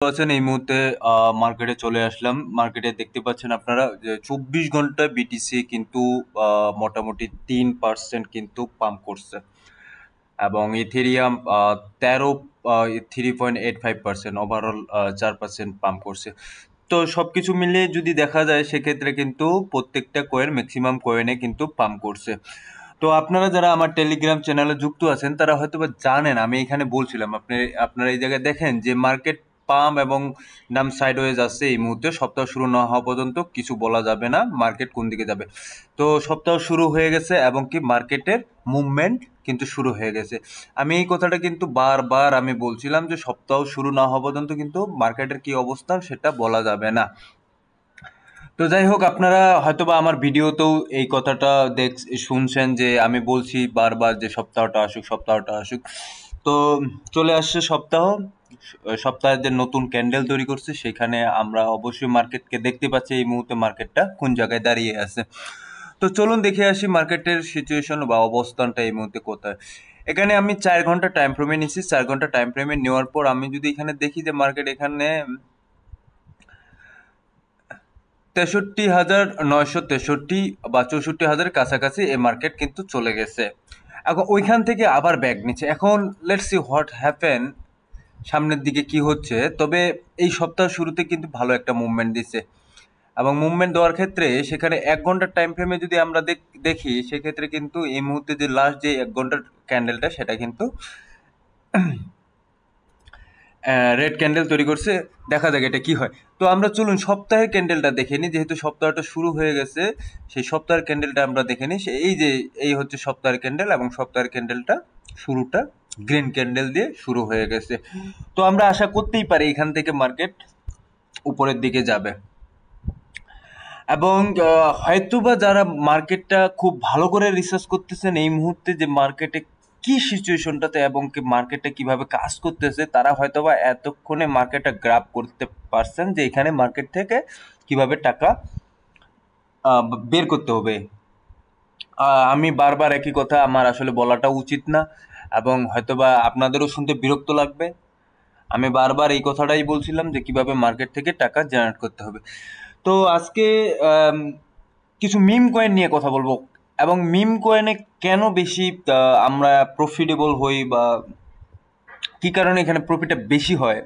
আছেন এই মুহূর্তে মার্কেটে চলে আসলাম। মার্কেটে দেখতে পাচ্ছেন আপনারা যে 24 ঘন্টায় বিটিসি কিন্তু মোটামুটি 3% কিন্তু পাম্প করছে এবং ইথেরিয়াম 3.85% ওভারঅল 4% পাম্প করছে। তো সবকিছু মিলিয়ে যদি দেখা যায় সেক্ষেত্রে কিন্তু প্রত্যেকটা কয়েন ম্যাক্সিমাম কয়েনে কিন্তু পাম্প করছে। তো আপনারা যারা আমার টেলিগ্রাম চ্যানেলে যুক্ত আছেন তারা হয়তো বা জানেন আমি এখানে বলছিলাম আপনারা এই জায়গায় দেখেন যে মার্কেট পাম্প এবং নাম সাইডওয়েজ আছে। এই মুহূর্তে সপ্তাহ শুরু না হওয়া পর্যন্ত কিছু বলা যাবে না মার্কেট কোন দিকে যাবে। তো সপ্তাহ শুরু হয়ে গেছে এবং কি মার্কেটের মুভমেন্ট কিন্তু শুরু হয়ে গেছে। আমি এই কথাটা কিন্তু বারবার আমি বলছিলাম যে সপ্তাহ শুরু না হওয়া পর্যন্ত কিন্তু মার্কেটের কি অবস্থা সেটা বলা যাবে না। তো যাই হোক, আপনারা হয়তোবা আমার ভিডিওতেও এই কথাটা শুনছেন যে আমি বলছি বারবার যে সপ্তাহটা আসুক সপ্তাহটা আসুক। তো চলে আসছে সপ্তাহ। সপ্তাহের যে নতুন ক্যান্ডেল তৈরি করছে সেখানে আমরা অবশ্যই মার্কেটকে দেখতে পাচ্ছি এই মুহূর্তে মার্কেটটা কোন জায়গায় দাঁড়িয়ে আছে। তো চলুন দেখে আসি মার্কেটের সিচুয়েশন বা অবস্থানটা এই মুহূর্তে কোথায়। এখানে আমি 4 ঘন্টা টাইম ফ্রেমে নিচ্ছি। 4 ঘন্টা টাইম ফ্রেমে নেওয়ার পর আমি যদি এখানে দেখি যে মার্কেট এখানে 63,963 বা 64,000 কাছাকাছি এই মার্কেট কিন্তু চলে গেছে। এখন ওইখান থেকে আবার ব্যাক নিচ্ছে। এখন লেটস সি হোয়াট হ্যাপেন, সামনের দিকে কি হচ্ছে। তবে এই সপ্তাহ শুরুতে কিন্তু ভালো একটা মুভমেন্ট দিচ্ছে এবং মুভমেন্ট দেওয়ার ক্ষেত্রে সেখানে 1 ঘন্টার টাইম ফ্রেমে যদি আমরা দেখি সেক্ষেত্রে কিন্তু এই মুহূর্তে যে লাস্ট যে 1 ঘন্টার ক্যান্ডেলটা সেটা কিন্তু রেড ক্যান্ডেল তৈরি করছে। দেখা যাক এটা কি হয়। তো আমরা চলুন সপ্তাহের ক্যান্ডেলটা দেখে নিই, যেহেতু সপ্তাহটা শুরু হয়ে গেছে। সেই সপ্তাহের ক্যান্ডেলটা আমরা দেখে নিই। এই হচ্ছে সপ্তাহের ক্যান্ডেল এবং সপ্তাহের ক্যান্ডেলটা শুরুটা গ্রিন ক্যান্ডেল দিয়ে শুরু হয়ে গেছে। তো আমরা আশা করতেই পারি এখান থেকে মার্কেট উপরের দিকে যাবে এবং হয়তোবা যারা মার্কেটটা খুব ভালো করে রিসার্চ করতেছেন এই মুহূর্তে যে মার্কেটে কি সিচুয়েশনটাতে এবং কি মার্কেটটা কিভাবে কাজ করতেছে, তারা হয়তোবা এতক্ষণে মার্কেটটা গ্রাব করতে পারছেন যে এখানে মার্কেট থেকে কিভাবে টাকা বের করতে হবে। আমি বারবার একই কথা আমার আসলে বলাটা উচিত না এবং হয়তোবা আপনাদেরও শুনতে বিরক্ত লাগবে। আমি বারবার এই কথাটাই বলছিলাম যে কিভাবে মার্কেট থেকে টাকা জেনারেট করতে হবে। তো আজকে আম, কিছু মিম কয়েন নিয়ে কথা বলবো এবং মিম কয়েনে কেন বেশি আমরা প্রফিটেবল হই বা কি কারণে এখানে প্রফিটটা বেশি হয়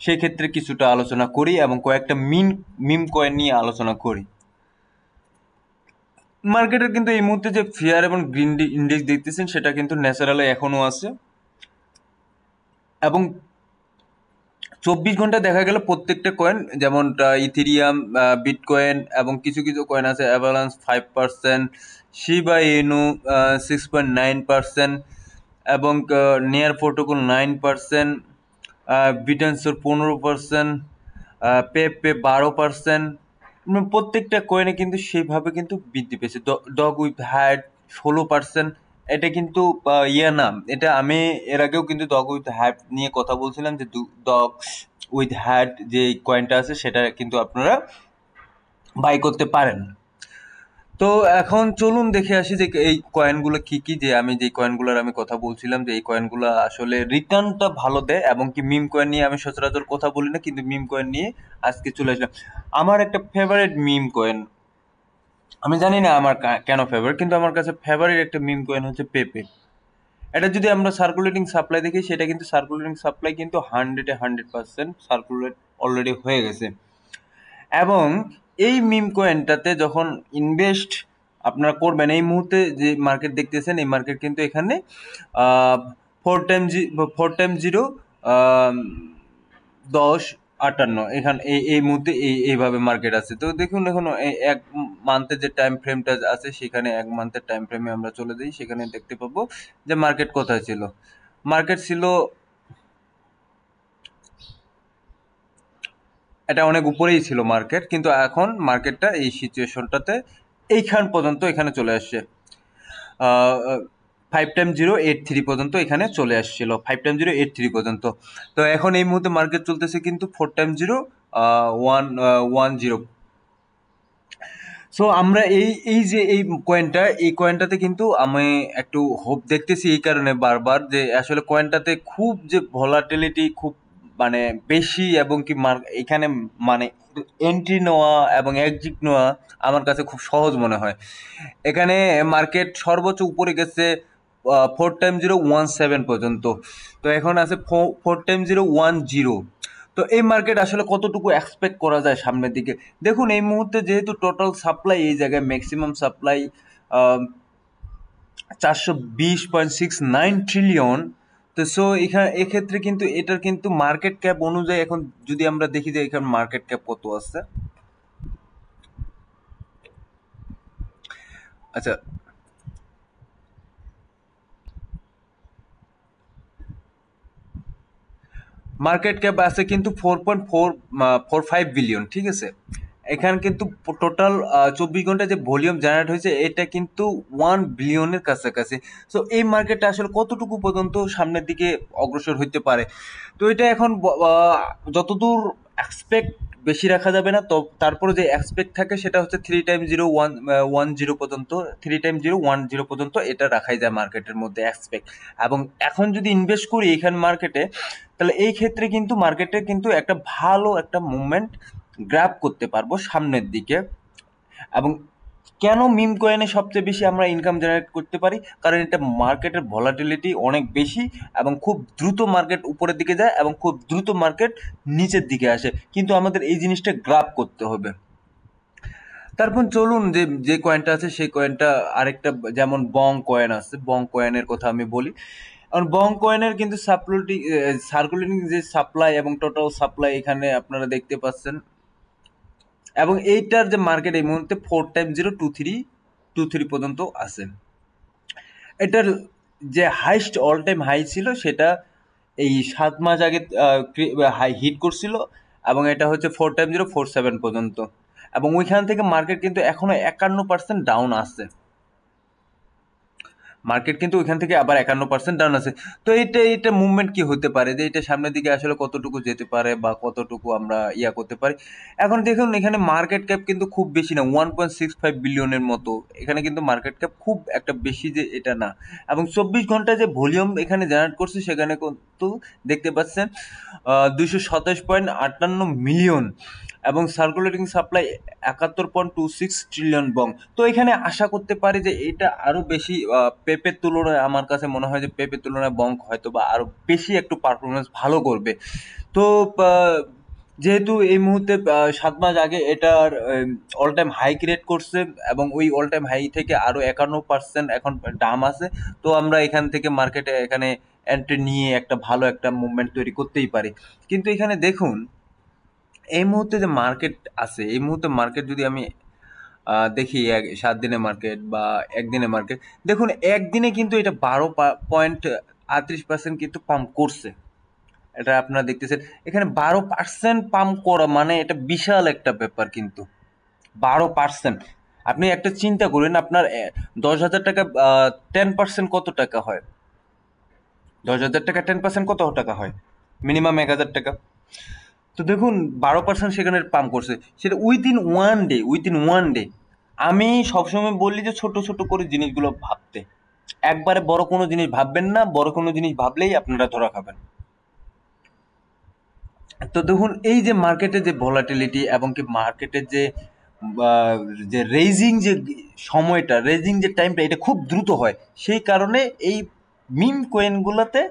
সেই ক্ষেত্রে কিছুটা আলোচনা করি এবং কয়েকটা মিম কয়েন নিয়ে আলোচনা করি। মার্কেটের কিন্তু এই মুহূর্তে যে ফিয়ার এবং গ্রিন ইন্ডেক্স দেখতেছেন সেটা কিন্তু ন্যাচারালি এখনো আছে এবং 24 ঘন্টা দেখা গেল প্রত্যেকটা কয়েন যেমন ইথেরিয়াম, বিটকয়েন এবং কিছু কিছু কয়েন আছে অ্যাভালান্স 5%, শিবা ইনু 6.9% এবং নেয়ার প্রোটোকল 9%, বিটেন্সর 15%, পেপে 12%। প্রত্যেকটা কয়েনে কিন্তু সেইভাবে কিন্তু বৃদ্ধি পেয়েছে। Dog with hat 16%। এটা কিন্তু ইয়ে না, এটা আমি এর আগেও কিন্তু ডগ উইথ হ্যাট নিয়ে কথা বলছিলাম যে ডগ উইথ হ্যাট যে কয়েনটা আছে সেটা কিন্তু আপনারা বাই করতে পারেন। তো এখন চলুন দেখে আসি যে এই কয়েনগুলো কি কি, যে আমি যে কয়েনগুলোর আমি কথা বলছিলাম যে এই কয়েনগুলো আসলে রিটার্নটা ভালো দেয় এবং কি মিম কয়েন নিয়ে আমি সচরাচর কথা বলি না, কিন্তু মিম কয়েন নিয়ে আজকে চলে আসলাম। আমার একটা ফেভারিট মিম কয়েন, আমি জানি না আমার কেন ফেভারিট, কিন্তু আমার কাছে ফেভারিট একটা মিম কয়েন হচ্ছে পেপে। এটা যদি আমরা সার্কুলেটিং সাপ্লাই দেখি সেটা কিন্তু সার্কুলেটিং সাপ্লাই কিন্তু 100% সার্কুলেট অলরেডি হয়ে গেছে এবং এই মিম কয়েনটাতে যখন ইনভেস্ট আপনারা করবেন এই মুহূর্তে যে মার্কেট দেখতেছেন এই মার্কেট কিন্তু এখানে 4 টাইম 0 10 58 এখানে এই মুহূর্তে এইভাবে মার্কেট আছে। তো দেখুন এখন এক মান্থের যে টাইম ফ্রেমটা আছে সেখানে 1 মান্থের টাইম ফ্রেমে আমরা চলে যাই, সেখানে দেখতে পাবো যে মার্কেট কোথায় ছিল। মার্কেট ছিল এটা অনেক উপরেই ছিল মার্কেট, কিন্তু এখন মার্কেটটা এই সিচুয়েশনটাতে এইখান পর্যন্ত এখানে চলে আসছে। 5 টাইম 0 83 পর্যন্ত এখানে চলে আসছিল, 5 টাইম 0 83 পর্যন্ত। তো এখন এই মুহূর্তে মার্কেট চলতেছে কিন্তু 4 টাইম 0 110। সো আমরা এই যে এই কয়েনটাতে কিন্তু আমি একটু হোপ দেখতেছি এই কারণে বারবার যে আসলে কয়েনটাতে খুব যে ভলাটিলিটি খুব মানে বেশি, এবং কি এখানে মানে এন্ট্রি নেওয়া এবং এক্সিট নেওয়া আমার কাছে খুব সহজ মনে হয়। এখানে মার্কেট সর্বোচ্চ উপরে গেছে 4x017 পর্যন্ত, তো এখন আছে 4x010। তো এই মার্কেট আসলে কতটুকু এক্সপেক্ট করা যায় সামনের দিকে? দেখুন এই মুহূর্তে যেহেতু টোটাল সাপ্লাই এই জায়গায় ম্যাক্সিমাম সাপ্লাই 420.69 ট্রিলিয়ন। তো সো এখানে এক্ষেত্রে কিন্তু এটার কিন্তু মার্কেট ক্যাপ অনুযায়ী এখন যদি আমরা দেখি যে এখানে মার্কেট ক্যাপ কত আছে। আচ্ছা, মার্কেট ক্যাপ আছে কিন্তু 4.445 বিলিয়ন, ঠিক আছে। এখানে কিন্তু টোটাল 24 ঘন্টা যে ভলিউম জেনারেট হয়েছে এটা কিন্তু 1 বিলিয়নের কাছাকাছি। সো এই মার্কেটটা আসলে কতটুকু পর্যন্ত সামনের দিকে অগ্রসর হইতে পারে, তো এটা এখন যতদূর এক্সপেক্ট বেশি রাখা যাবে না, তো তারপরে যে এক্সপেক্ট থাকে সেটা হচ্ছে 3x010 পর্যন্ত, 3x010 পর্যন্ত এটা রাখাই যায় মার্কেটের মধ্যে এক্সপেক্ট। এবং এখন যদি ইনভেস্ট করি এখানে মার্কেটে, তাহলে এই ক্ষেত্রে কিন্তু মার্কেটে কিন্তু একটা ভালো একটা মুভমেন্ট গ্র্যাব করতে পারবো সামনের দিকে। এবং কেন মিম কয়েনে সবচেয়ে বেশি আমরা ইনকাম জেনারেট করতে পারি? কারণ এটা মার্কেটের ভলাটিলিটি অনেক বেশি, এবং খুব দ্রুত মার্কেট উপরের দিকে যায় এবং খুব দ্রুত মার্কেট নিচের দিকে আসে, কিন্তু আমাদের এই জিনিসটা গ্রাব করতে হবে। তারপর চলুন যে যে কয়েনটা আছে সেই কয়েনটা আরেকটা, যেমন বং কয়েন আছে, বং কয়েনের কথা আমি বলি। কারণ বং কয়েনের কিন্তু সার্কুলেটিং যে সাপ্লাই এবং টোটাল সাপ্লাই এখানে আপনারা দেখতে পাচ্ছেন, এবং এইটার যে মার্কেট এই মুহূর্তে 4x023 পর্যন্ত আছে। এটার যে হাইস্ট অল টাইম হাই ছিল সেটা এই 7 মাস আগে হাই হিট করছিল, এবং এটা হচ্ছে 4x047 পর্যন্ত, এবং ওইখান থেকে মার্কেট কিন্তু এখনো 51% ডাউন আছে। মার্কেট কিন্তু ওইখান থেকে আবার 51% ডাউন আছে। তো এটা মুভমেন্ট কি হতে পারে, যে এটা সামনের দিকে আসলে কতটুকু যেতে পারে বা কতটুকু আমরা করতে পারি? এখন দেখুন এখানে মার্কেট ক্যাপ কিন্তু খুব বেশি না, 1.65 বিলিয়নের মতো। এখানে কিন্তু মার্কেট ক্যাপ খুব একটা বেশি যে এটা না, এবং 24 ঘন্টায় যে ভলিউম এখানে জেনারেট করছে সেখানে কিন্তু দেখতে পাচ্ছেন 227.58 মিলিয়ন, এবং সার্কুলেটিং সাপ্লাই 71.26 ট্রিলিয়ন বং। তো এখানে আশা করতে পারি যে এটা আরো বেশি পেপের তুলনায়, আমার কাছে মনে হয় যে পেপের তুলনায় বং হয়তো বা আরো বেশি একটু পারফরমেন্স ভালো করবে। তো যেহেতু এই মুহূর্তে 7 মাস আগে এটার অল টাইম হাই ক্রিয়েট করছে, এবং ওই অল টাইম হাই থেকে আরো 51% এখন দাম আছে, তো আমরা এখান থেকে মার্কেটে এখানে এন্ট্রি নিয়ে একটা ভালো একটা মুভমেন্ট তৈরি করতেই পারি। কিন্তু এখানে দেখুন এই মুহূর্তে যে মার্কেট আছে, এই মুহূর্তে মার্কেট যদি আমি দেখি 7 দিনের মার্কেট বা একদিনের মার্কেট, দেখুন একদিনে কিন্তু এটা 12.38% কিন্তু পাম্প করছে। এটা আপনারা দেখতেছেন এখানে 12% পাম্প করা মানে এটা বিশাল একটা ব্যাপার কিন্তু। 12%, আপনি একটা চিন্তা করেন আপনার 10,000 টাকা 10% কত টাকা হয়? 10,000 টাকা 10% কত টাকা হয়? মিনিমাম 1,000 টাকা। তো দেখুন 12% সেখানে পাম্প করছে, সেটা উইদিন ওয়ান ডে। আমি সবসময় বললি যে ছোট ছোট করে জিনিসগুলো ভাবতে, একবারে বড় কোনো জিনিস ভাববেন না, বড় কোনো জিনিস ভাবলেই আপনারা ধরা খাবেন। তো দেখুন এই যে মার্কেটে যে ভলাটিলিটি এবং কি মার্কেটের যে আহ, যে রেজিং যে টাইমটা এটা খুব দ্রুত হয়, সেই কারণে এই মিম কয়েনগুলোতে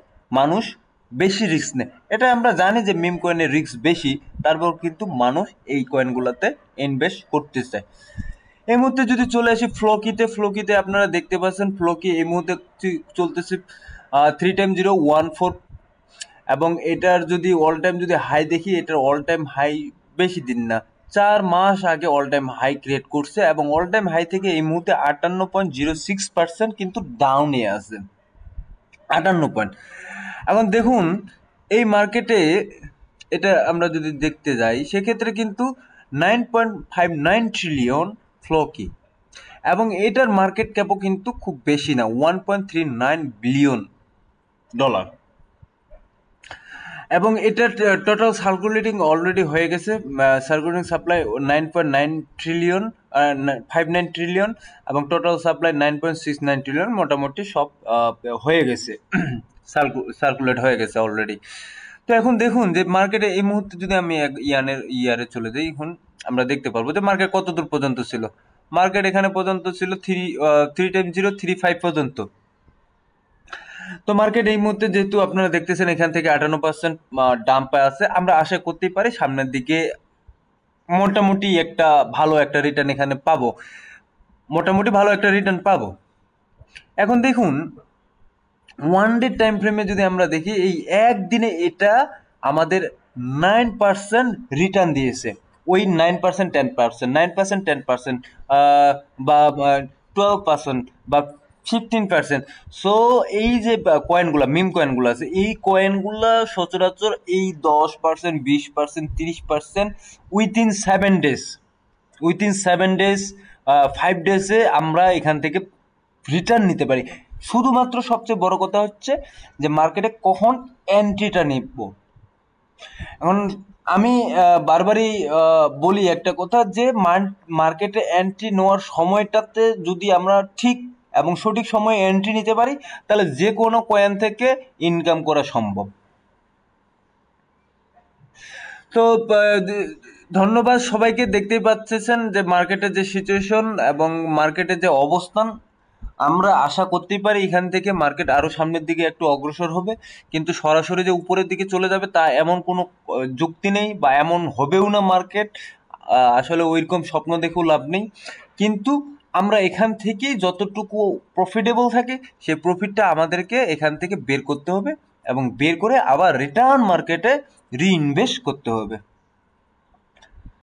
মানুষ বেশি রিস্ক নেয়। এটা আমরা জানি যে মিম কয়েনের রিস্ক বেশি, তারপর কিন্তু মানুষ এই কয়েনগুলোতে ইনভেস্ট করতে চায়। এই মুহূর্তে যদি চলে আসি ফ্লোকিতে আপনারা দেখতে পাচ্ছেন ফ্লোকি এই মুহূর্তে চলতেছে 3x014, এবং এটার যদি অল টাইম যদি হাই দেখি, এটার অল টাইম হাই বেশি দিন না, 4 মাস আগে অল টাইম হাই ক্রিয়েট করছে, এবং অল টাইম হাই থেকে এই মুহূর্তে 58.06% কিন্তু ডাউনে আছে, 58 পয়েন্ট। এখন দেখুন এই মার্কেটে এটা আমরা যদি দেখতে যাই সেক্ষেত্রে কিন্তু 9.59 ট্রিলিয়ন ফ্লোকি, এবং এটার মার্কেট ক্যাপও কিন্তু খুব বেশি না, $1.39 বিলিয়ন। এবং এটা টোটাল সার্কুলেটিং অলরেডি হয়ে গেছে, সার্কুলেটিং সাপ্লাই 9.9 ট্রিলিয়ন, 59 ট্রিলিয়ন, এবং টোটাল সাপ্লাই 9.69 ট্রিলিয়ন, মোটামুটি সব হয়ে গেছে, সার্কুলেট হয়ে গেছে অলরেডি। তো এখন দেখুন যে মার্কেটে এই মুহূর্তে যদি আমি এক ইয়ারে চলে যাই, এখন আমরা দেখতে পারবো যে মার্কেট কত দূর পর্যন্ত ছিল। মার্কেট এখানে পর্যন্ত ছিল 3.035 পর্যন্ত। তো মার্কেট এই মুহূর্তে যেহেতু আপনারা দেখতেছেন এখান থেকে 58% ডাম্পে আছে, আমরা আশা করতেই পারি সামনের দিকে মোটামুটি একটা ভালো একটা রিটার্ন এখানে পাবো, মোটামুটি ভালো একটা রিটার্ন পাবো। এখন দেখুন ওয়ান ডে টাইম ফ্রেমে যদি আমরা দেখি, এই একদিনে এটা আমাদের 9% রিটার্ন দিয়েছে। ওই 9%, 10%, 9%, 10%, বা 12% বা 15%। সো এই যে কয়েনগুলো, মিম কয়েনগুলো আছে, এই কয়েনগুলো সচরাচর এই 10%, 20%, 30% উইথিন 7 ডেজ, উইথিন 7 ডেজ, 5 ডেজে আমরা এখান থেকে রিটার্ন নিতে পারি। শুধুমাত্র সবচেয়ে বড় কথা হচ্ছে যে মার্কেটে কখন এন্ট্রিটা নিব। এখন আমি বারবারই বলি একটা কথা, যে মার্কেটে এন্ট্রি নেওয়ার সময়টাতে যদি আমরা ঠিক এবং সঠিক সময়ে এন্ট্রি নিতে পারি, তাহলে যে কোনো কয়েন থেকে ইনকাম করা সম্ভব। তো ধন্যবাদ সবাইকে। দেখতেই পাচ্ছেন যে মার্কেটের যে সিচুয়েশন এবং মার্কেটের যে অবস্থান, আমরা আশা করতেই পারি এখান থেকে মার্কেট আরো সামনের দিকে একটু অগ্রসর হবে, কিন্তু সরাসরি যে উপরের দিকে চলে যাবে তা এমন কোনো যুক্তি নেই, বা এমন হবেও না মার্কেট। আসলে ওইরকম স্বপ্ন দেখেও লাভ নেই। কিন্তু আমরা এখান থেকেই যতটুকু প্রফিটেবল থাকে সেই প্রফিটটা আমাদেরকে এখান থেকে বের করতে হবে, এবং বের করে আবার রিটার্ন মার্কেটে রিইনভেস্ট করতে হবে।